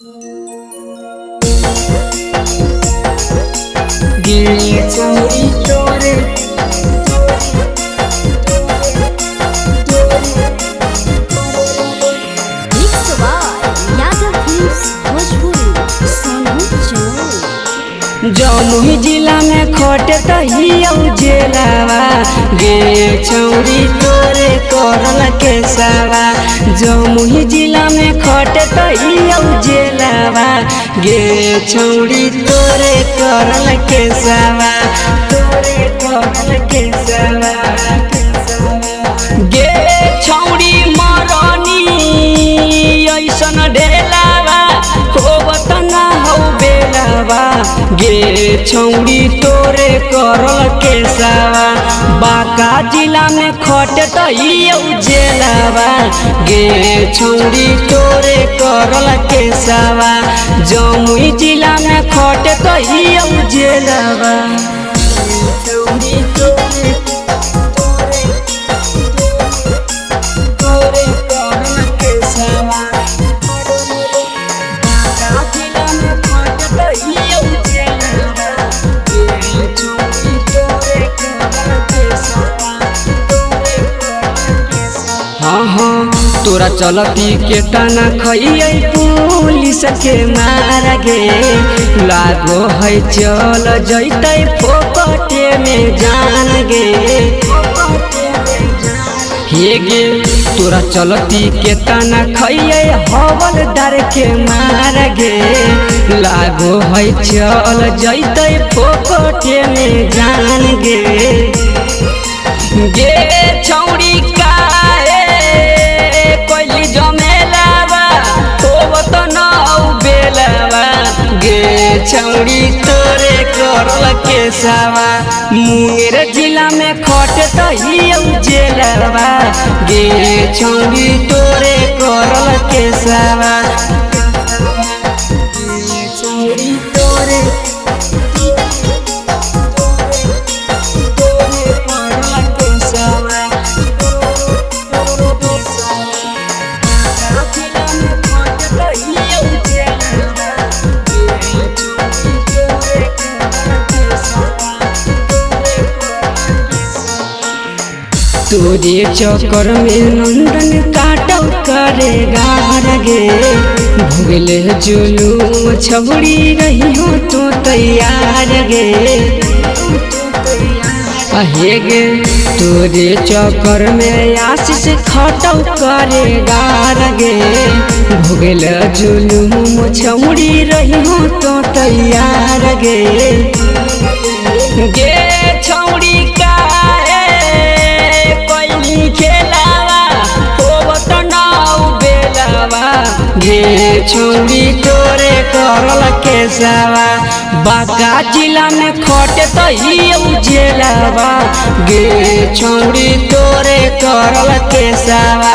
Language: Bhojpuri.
गे छौरी तोरे जमुई जिला में खोटे तहिया जेलावा गे छौरी तोरे करल केसावा। जमुई जिला में खोटे तहिया जेलावा गे छौरी तोरे करल केसावा। तोरे करल केसावा गे छौरी मरनी ऐसन ढेलावा होवत ना हौ बेलावा गे छौरी तोरे करल केसावा। बांका जिला में खोटे तहिया जेलावा गे छौरी तोरे करल केसावा। जमुई जिला में खोटे तहिया जेलावा छौरी तोरे करल केसावा। तोरा चलती के तना खइयै पुलिस के मार गे लागो है चल जैतै फोकटे में जान गे। हे गे तोरा चलती के तना खइयै हवलदार के मार गे लागो है चल जैतै फोकटे में जान गे। गे छौरी काहे कोइली जमेलावा होवत ना बेलावा गे छौरी तोरे करल केसावा। मुंगेर जिला में खोटे तहिया जेलावा गे छौरी तोरे करल केसावा। छौरी तोरे तोरे चक्कर में नंदन काटौ करेगा गे भूगले जुलूम छबड़ी रही हो तो तैयार गे। हे गे तोरे चक्कर में आशीष खटौ करेगा गे भूगल जुलूम छबड़ी रही हो तो तैयार गे। गे छौरी काहे कोइली खेलावा होवत ना बेलावा गे छौरी तोरे करल केसावा। बांका जिला में खोटे तहिया जेलावा गे छौरी तोरे करल केसावा।